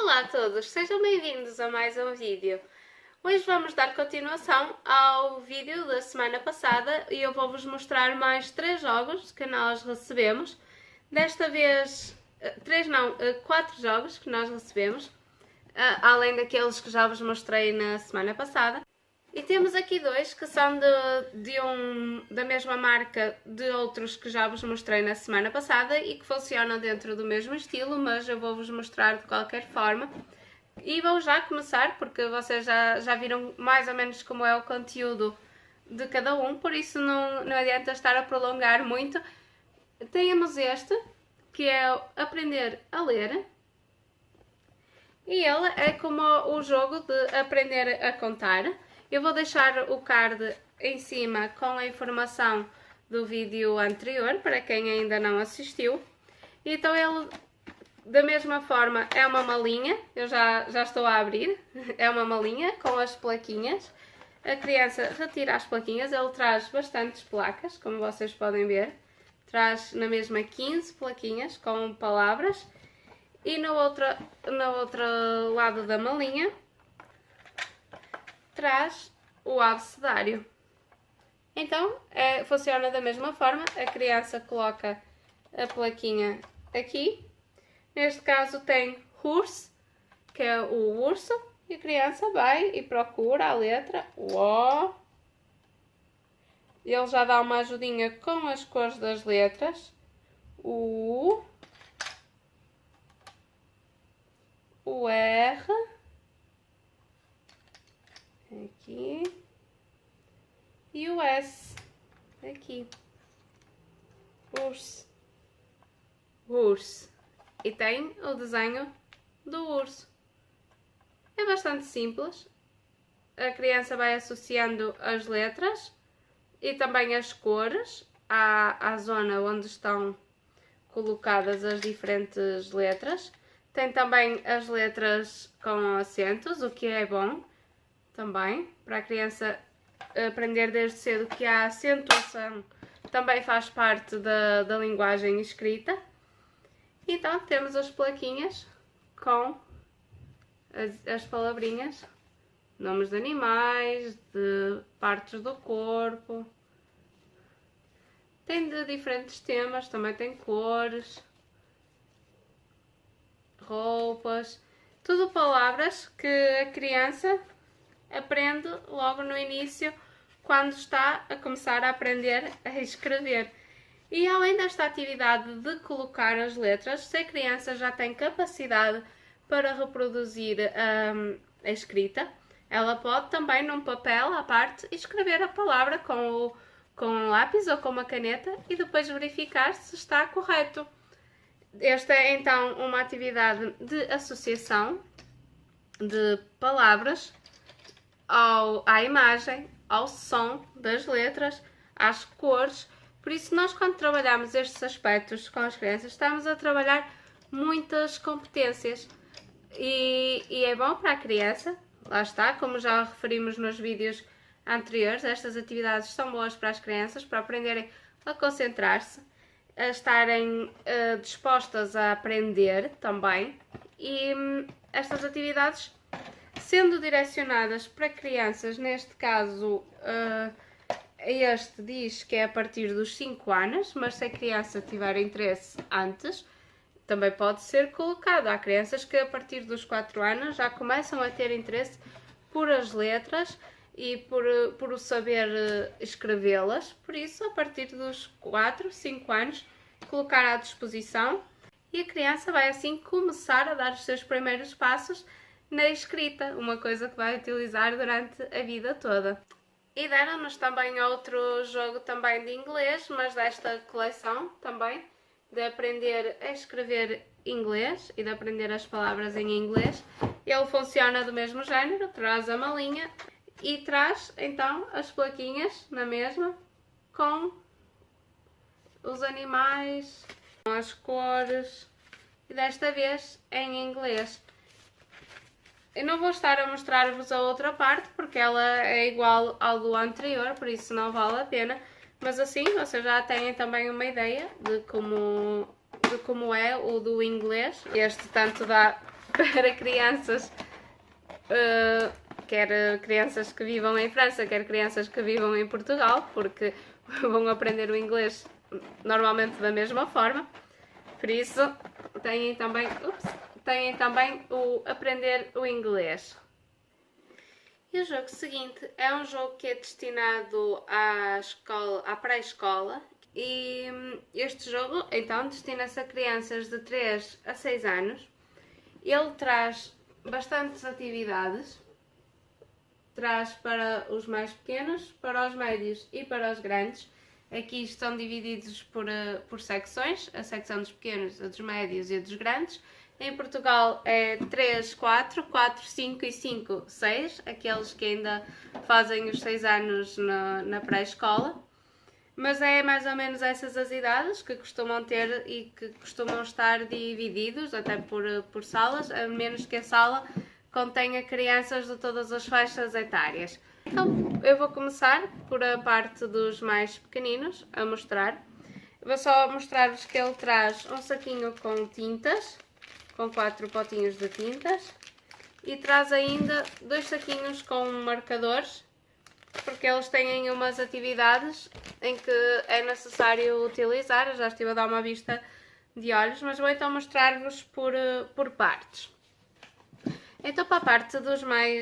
Olá a todos, sejam bem-vindos a mais um vídeo. Hoje vamos dar continuação ao vídeo da semana passada e eu vou-vos mostrar mais 3 jogos que nós recebemos. Desta vez, 4 jogos que nós recebemos, além daqueles que já vos mostrei na semana passada. E temos aqui 2 que são da mesma marca de outros que já vos mostrei na semana passada e que funcionam dentro do mesmo estilo, mas eu vou-vos mostrar de qualquer forma. E vou já começar, porque vocês já viram mais ou menos como é o conteúdo de cada um, por isso não adianta estar a prolongar muito. Temos este, que é aprender a ler. E ele é como o jogo de aprender a contar. Eu vou deixar o card em cima com a informação do vídeo anterior, para quem ainda não assistiu. Então ele, da mesma forma, é uma malinha, eu já estou a abrir, é uma malinha com as plaquinhas. A criança retira as plaquinhas, ele traz bastantes placas, como vocês podem ver. Traz na mesma 15 plaquinhas com palavras. E no outro lado da malinha traz o abecedário. Então, funciona da mesma forma. A criança coloca a plaquinha aqui. Neste caso tem horse, que é o urso. E a criança vai e procura a letra O. Ele já dá uma ajudinha com as cores das letras. O R, aqui, e o S, aqui, urso, e tem o desenho do urso. É bastante simples, a criança vai associando as letras e também as cores à zona onde estão colocadas as diferentes letras. Tem também as letras com acentos, o que é bom também, para a criança aprender desde cedo que a acentuação também faz parte da linguagem escrita. Então temos as plaquinhas com as palavrinhas, nomes de animais, de partes do corpo. Tem de diferentes temas, também tem cores, roupas, tudo palavras que a criança aprende logo no início, quando está a começar a aprender a escrever. E além desta atividade de colocar as letras, se a criança já tem capacidade para reproduzir a escrita, ela pode também num papel à parte escrever a palavra com um lápis ou com uma caneta e depois verificar se está correto. Esta é então uma atividade de associação de palavras à imagem, ao som das letras, às cores. Por isso nós, quando trabalhamos estes aspectos com as crianças, estamos a trabalhar muitas competências e é bom para a criança. Lá está, como já referimos nos vídeos anteriores, estas atividades são boas para as crianças, para aprenderem a concentrar-se, a estarem dispostas a aprender também. E estas atividades, sendo direcionadas para crianças, neste caso este diz que é a partir dos 5 anos, mas se a criança tiver interesse antes, também pode ser colocado. Há crianças que a partir dos 4 anos já começam a ter interesse por as letras e por o saber escrevê-las, por isso a partir dos 4, 5 anos colocar à disposição e a criança vai assim começar a dar os seus primeiros passos na escrita, uma coisa que vai utilizar durante a vida toda. E deram-nos também outro jogo também de inglês, mas desta coleção também, de aprender a escrever inglês e de aprender as palavras em inglês. Ele funciona do mesmo género, traz a malinha e traz então as plaquinhas na mesma com os animais, com as cores e desta vez em inglês. Eu não vou estar a mostrar-vos a outra parte porque ela é igual ao do anterior, por isso não vale a pena, mas assim vocês já têm também uma ideia de como é o do inglês. Este tanto dá para crianças, quer crianças que vivam em França, quer crianças que vivam em Portugal, porque vão aprender o inglês normalmente da mesma forma. Por isso, têm também o aprender o inglês. E o jogo seguinte é um jogo que é destinado à pré-escola. E este jogo, então, destina-se a crianças de 3 a 6 anos. Ele traz bastantes atividades. Traz para os mais pequenos, para os médios e para os grandes. Aqui estão divididos por secções, a secção dos pequenos, a dos médios e a dos grandes. Em Portugal é 3, 4, 4, 5 e 5, 6, aqueles que ainda fazem os 6 anos na pré-escola. Mas é mais ou menos essas as idades que costumam ter e que costumam estar divididos até por salas, a menos que a sala contenha crianças de todas as faixas etárias. Então eu vou começar por a parte dos mais pequeninos a mostrar. Vou só mostrar-vos que ele traz um saquinho com tintas, com 4 potinhos de tintas, e traz ainda 2 saquinhos com marcadores, porque eles têm umas atividades em que é necessário utilizar. Eu já estive a dar uma vista de olhos, mas vou então mostrar-vos por partes. Então, para a parte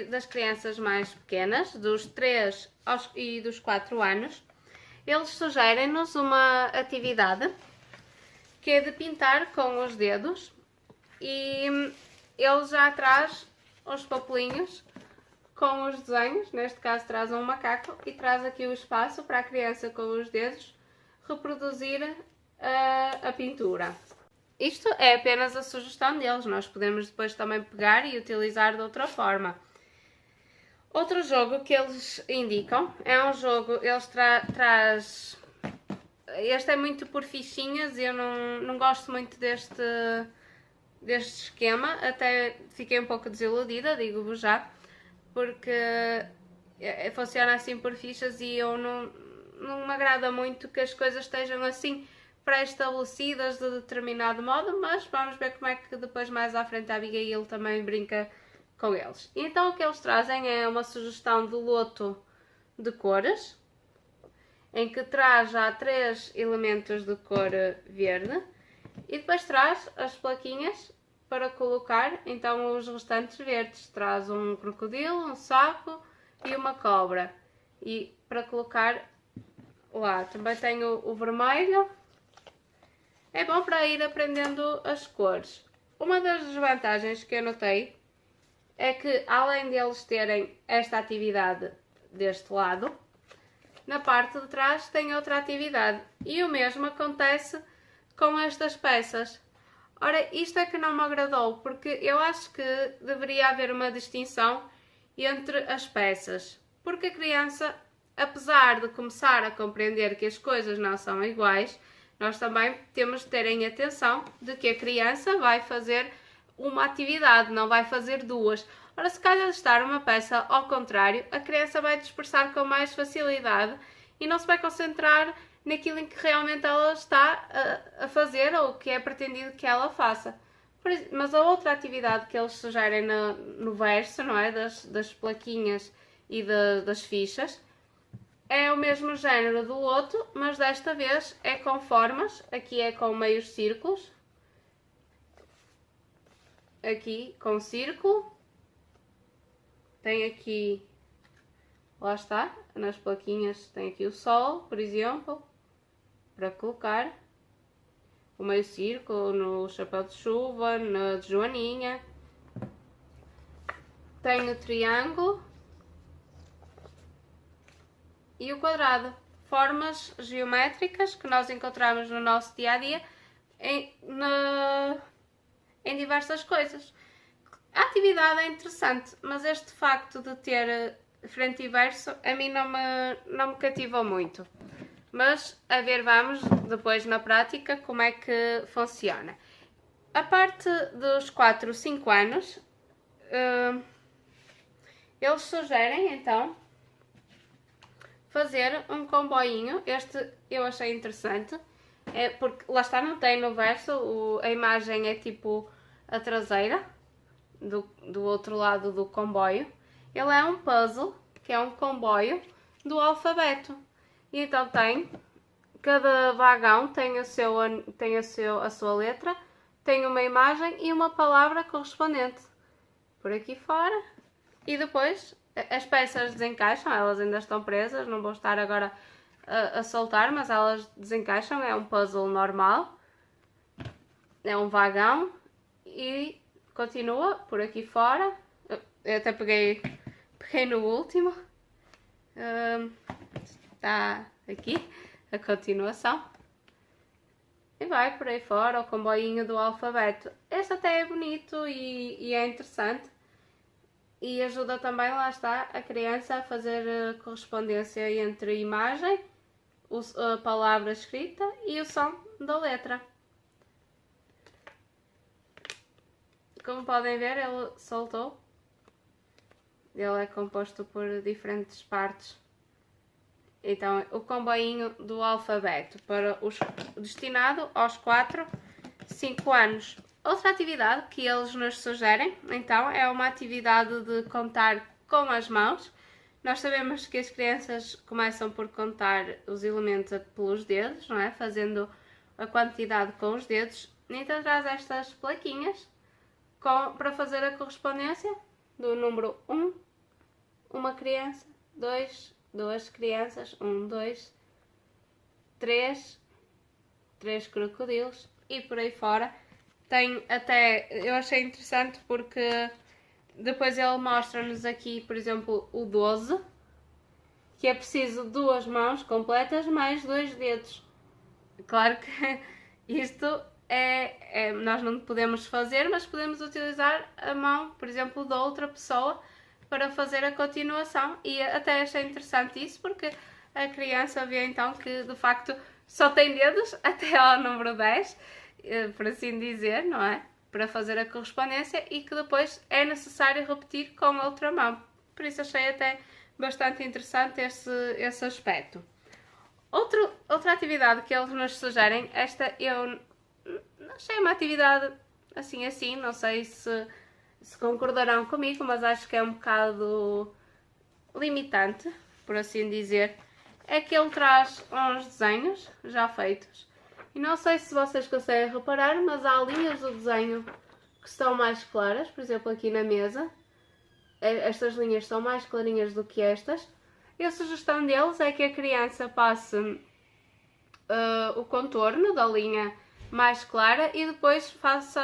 das crianças mais pequenas, dos 3 e dos 4 anos, eles sugerem-nos uma atividade que é de pintar com os dedos, e ele já traz os papelinhos com os desenhos. Neste caso traz um macaco e traz aqui o espaço para a criança com os dedos reproduzir a pintura. Isto é apenas a sugestão deles, nós podemos depois também pegar e utilizar de outra forma. Outro jogo que eles indicam é um jogo, eles traz... Este é muito por fichinhas e eu não gosto muito deste esquema, até fiquei um pouco desiludida, digo-vos já, porque funciona assim por fichas e eu não me agrada muito que as coisas estejam assim pré-estabelecidas de determinado modo, mas vamos ver como é que depois mais à frente a Abigail também brinca com eles. Então o que eles trazem é uma sugestão de loto de cores, em que traz já 3 elementos de cor verde e depois traz as plaquinhas para colocar então os restantes verdes. Traz um crocodilo, um sapo e uma cobra, e para colocar lá. Também tem o vermelho. É bom para ir aprendendo as cores. Uma das desvantagens que eu notei é que, além deles terem esta atividade deste lado, na parte de trás tem outra atividade. E o mesmo acontece com estas peças. Ora, isto é que não me agradou, porque eu acho que deveria haver uma distinção entre as peças. Porque a criança, apesar de começar a compreender que as coisas não são iguais, nós também temos de ter em atenção de que a criança vai fazer uma atividade, não vai fazer duas. Ora, se calhar estar uma peça ao contrário, a criança vai dispersar com mais facilidade e não se vai concentrar naquilo em que realmente ela está a fazer ou que é pretendido que ela faça. Mas a outra atividade que eles sugerem no verso, não é? Das plaquinhas e das fichas, é o mesmo género do loto, mas desta vez é com formas. Aqui é com meios círculos. Aqui com círculo. Tem aqui, lá está, nas plaquinhas tem aqui o sol, por exemplo, para colocar. O meio círculo no chapéu de chuva, na de joaninha. Tem o triângulo. E o quadrado, formas geométricas que nós encontramos no nosso dia-a-dia em diversas coisas. A atividade é interessante, mas este facto de ter frente e verso a mim não me cativou muito. Mas a ver vamos depois na prática como é que funciona. A parte dos 4, 5 anos, eles sugerem então fazer um comboinho. Este eu achei interessante, porque lá está, não tem no verso, a imagem é tipo a traseira do outro lado do comboio. Ele é um puzzle, que é um comboio do alfabeto. E então cada vagão tem a sua letra, tem uma imagem e uma palavra correspondente. Por aqui fora. E depois as peças desencaixam, elas ainda estão presas, não vou estar agora a soltar, mas elas desencaixam, é um puzzle normal. É um vagão e continua por aqui fora. Eu até peguei no último. Está aqui a continuação. E vai por aí fora o comboinho do alfabeto. Este até é bonito e é interessante. E ajuda também, lá está, a criança a fazer correspondência entre a imagem, a palavra escrita e o som da letra. Como podem ver, ele soltou. Ele é composto por diferentes partes. Então, o comboinho do alfabeto destinado aos 4, 5 anos. Outra atividade que eles nos sugerem, então, é uma atividade de contar com as mãos. Nós sabemos que as crianças começam por contar os elementos pelos dedos, não é? Fazendo a quantidade com os dedos. Então, traz estas plaquinhas para fazer a correspondência do número 1, uma criança, 2, 2 crianças, 1, 2, 3, 3 crocodilos e por aí fora. Tem até, eu achei interessante porque depois ele mostra-nos aqui, por exemplo, o 12, que é preciso 2 mãos completas mais 2 dedos. Claro que isto nós não podemos fazer, mas podemos utilizar a mão, por exemplo, da outra pessoa para fazer a continuação. E até achei interessante isso, porque a criança vê então que de facto só tem dedos até ao número 10, por assim dizer, não é? Para fazer a correspondência e que depois é necessário repetir com a outra mão. Por isso achei até bastante interessante esse aspecto. Outra atividade que eles nos sugerem, esta eu achei uma atividade assim, não sei se concordarão comigo, mas acho que é um bocado limitante, por assim dizer. É que ele traz uns desenhos já feitos. E não sei se vocês conseguem reparar, mas há linhas do desenho que estão mais claras, por exemplo aqui na mesa. Estas linhas são mais clarinhas do que estas. E a sugestão deles é que a criança passe o contorno da linha mais clara e depois faça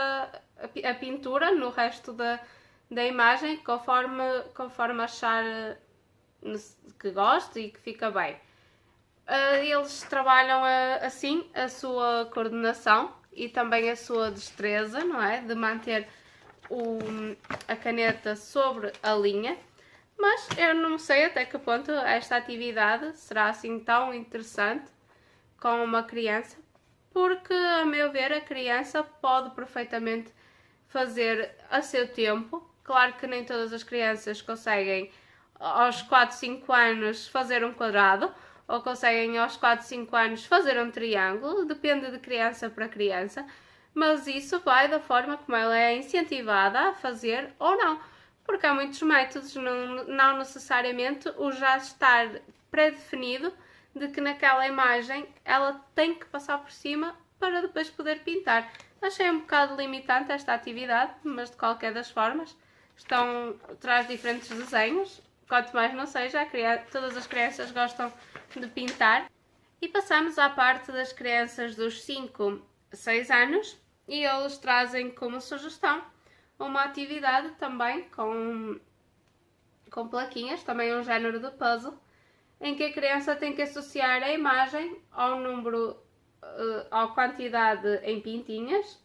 a pintura no resto da imagem conforme achar que goste e que fica bem. Eles trabalham assim a sua coordenação e também a sua destreza, não é? De manter a caneta sobre a linha. Mas eu não sei até que ponto esta atividade será assim tão interessante com uma criança, porque, a meu ver, a criança pode perfeitamente fazer a seu tempo. Claro que nem todas as crianças conseguem aos 4, 5 anos fazer um quadrado, ou conseguem aos 4, 5 anos fazer um triângulo, depende de criança para criança, mas isso vai da forma como ela é incentivada a fazer ou não, porque há muitos métodos, não necessariamente o já estar pré-definido de que naquela imagem ela tem que passar por cima para depois poder pintar. Achei um bocado limitante esta atividade, mas de qualquer das formas traz diferentes desenhos, quanto mais não seja, todas as crianças gostam de pintar. E passamos à parte das crianças dos 5 a 6 anos e eles trazem como sugestão uma atividade também com plaquinhas, também um género de puzzle, em que a criança tem que associar a imagem ao número, à quantidade em pintinhas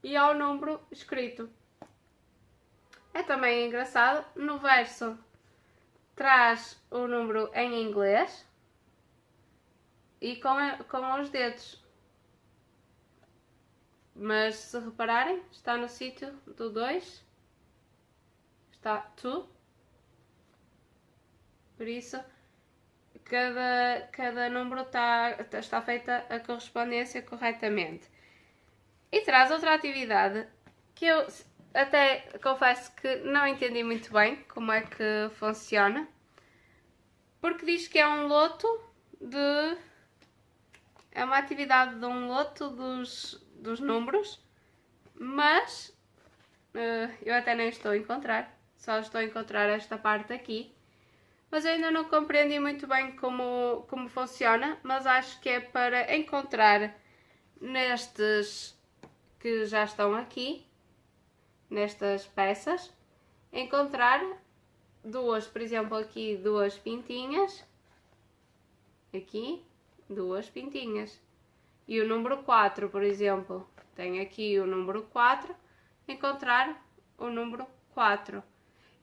e ao número escrito. É também engraçado, no verso traz o número em inglês e com os dedos. Mas se repararem, está no sítio do 2, está to. Por isso, cada número está feita a correspondência corretamente. E traz outra atividade que até confesso que não entendi muito bem como é que funciona, porque diz que é um loto de... é uma atividade de um loto dos números, mas eu até nem estou a encontrar, só estou a encontrar esta parte aqui. Mas eu ainda não compreendi muito bem como funciona, mas acho que é para encontrar nestes que já estão aqui, nestas peças, encontrar duas, por exemplo, aqui duas pintinhas, aqui duas pintinhas, e o número 4, por exemplo, tem aqui o número 4, encontrar o número 4.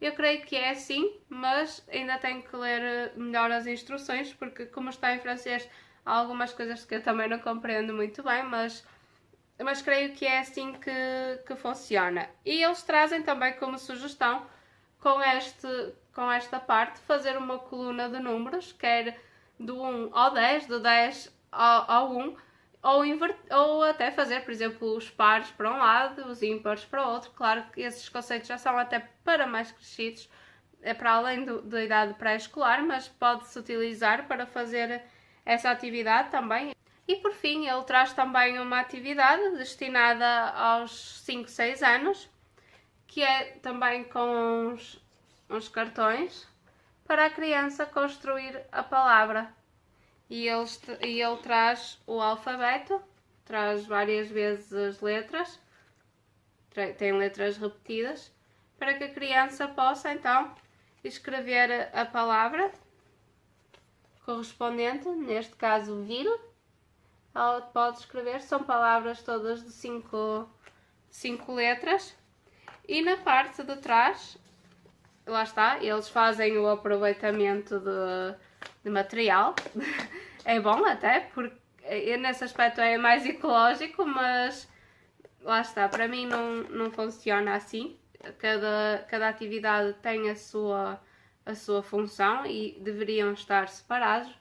Eu creio que é assim, mas ainda tenho que ler melhor as instruções, porque como está em francês, há algumas coisas que eu também não compreendo muito bem, mas creio que é assim que funciona. E eles trazem também como sugestão, com esta parte, fazer uma coluna de números, quer do 1 ao 10, do 10 ao 1, ou até fazer, por exemplo, os pares para um lado, os ímpares para o outro. Claro que esses conceitos já são até para mais crescidos, é para além da idade pré-escolar, mas pode-se utilizar para fazer essa atividade também. E por fim, ele traz também uma atividade destinada aos 5, 6 anos, que é também com uns cartões para a criança construir a palavra. E ele traz o alfabeto, traz várias vezes as letras, tem letras repetidas, para que a criança possa então escrever a palavra correspondente, neste caso ville. Ela pode escrever, são palavras todas de 5 letras. E na parte de trás, lá está, eles fazem o aproveitamento de material. É bom até, porque nesse aspecto é mais ecológico, mas lá está, para mim não funciona assim. Cada atividade tem a sua função e deveriam estar separados.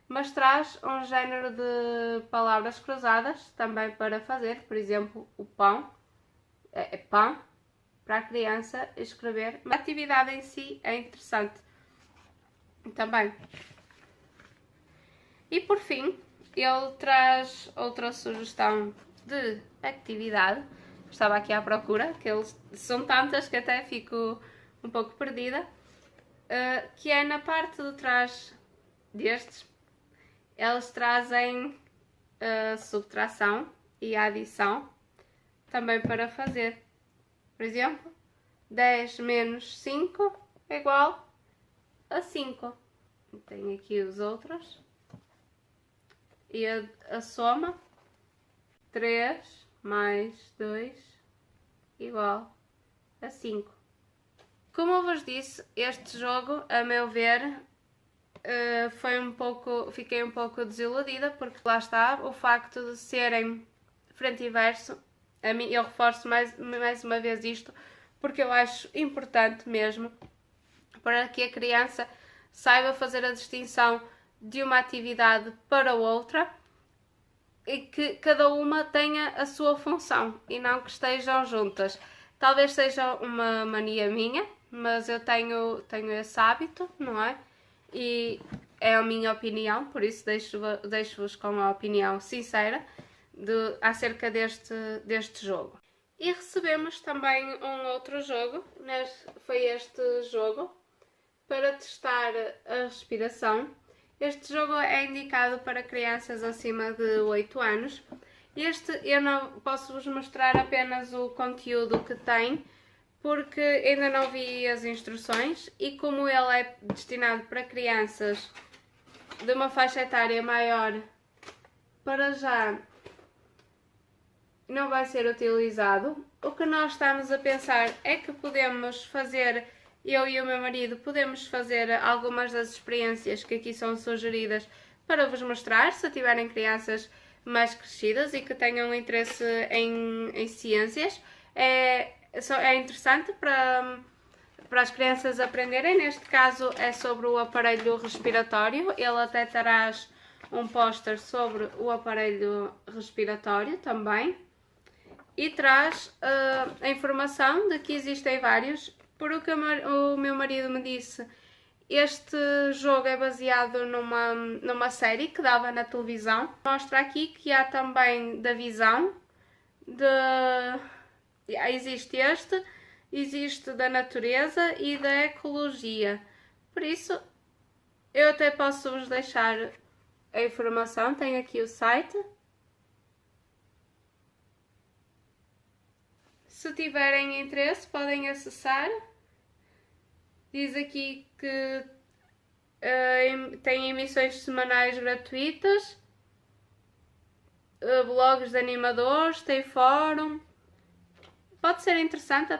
Mas traz um género de palavras cruzadas também para fazer, por exemplo, o pão, é pão, para a criança escrever. A atividade em si é interessante também. E por fim, ele traz outra sugestão de atividade. Estava aqui à procura, que eles são tantas que até fico um pouco perdida, que é na parte de trás destes. Eles trazem a subtração e a adição também para fazer. Por exemplo, 10 menos 5 é igual a 5. Tenho aqui os outros. E a soma, 3 mais 2 igual a 5. Como eu vos disse, este jogo, a meu ver, fiquei um pouco desiludida, porque lá está, o facto de serem frente e verso, a mim, eu reforço mais uma vez isto, porque eu acho importante mesmo para que a criança saiba fazer a distinção de uma atividade para outra e que cada uma tenha a sua função e não que estejam juntas. Talvez seja uma mania minha, mas eu tenho esse hábito, não é? E é a minha opinião, por isso deixo-vos com a opinião sincera acerca deste jogo. E recebemos também um outro jogo, foi este jogo, para testar a respiração. Este jogo é indicado para crianças acima de 8 anos. Eu não posso vos mostrar apenas o conteúdo que tem, porque ainda não vi as instruções e como ele é destinado para crianças de uma faixa etária maior, para já não vai ser utilizado. O que nós estamos a pensar é que podemos fazer, eu e o meu marido, podemos fazer algumas das experiências que aqui são sugeridas para vos mostrar, se tiverem crianças mais crescidas e que tenham interesse em ciências. É interessante para as crianças aprenderem. Neste caso é sobre o aparelho respiratório. Ele até traz um póster sobre o aparelho respiratório também. e traz a informação de que existem vários. Por o que o meu marido me disse, este jogo é baseado numa série que dava na televisão. Mostra aqui que há também da visão, existe este, existe da natureza e da ecologia. Por isso, eu até posso vos deixar a informação, tem aqui o site. Se tiverem interesse, podem acessar. Diz aqui que tem emissões semanais gratuitas, blogs de animadores, tem fórum. Pode ser interessante.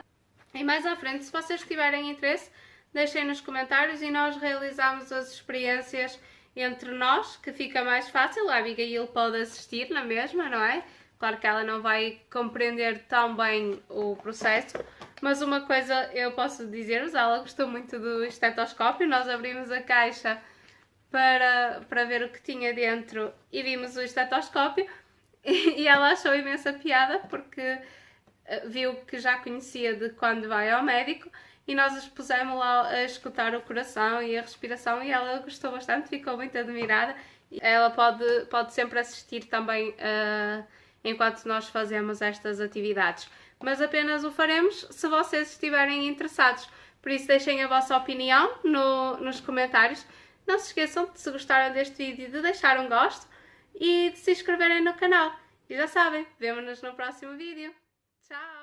E mais à frente, se vocês tiverem interesse, deixem nos comentários e nós realizamos as experiências entre nós, que fica mais fácil. A Abigail pode assistir na mesma, não é? Claro que ela não vai compreender tão bem o processo, mas uma coisa eu posso dizer-vos, ela gostou muito do estetoscópio. Nós abrimos a caixa para ver o que tinha dentro e vimos o estetoscópio e ela achou imensa piada porque viu que já conhecia de quando vai ao médico e nós expusemos lá a escutar o coração e a respiração e ela gostou bastante, ficou muito admirada. Ela pode sempre assistir também enquanto nós fazemos estas atividades, mas apenas o faremos se vocês estiverem interessados. Por isso deixem a vossa opinião nos comentários. Não se esqueçam de, se gostaram deste vídeo, de deixar um gosto e de se inscreverem no canal. E já sabem, vemo-nos no próximo vídeo. Tchau!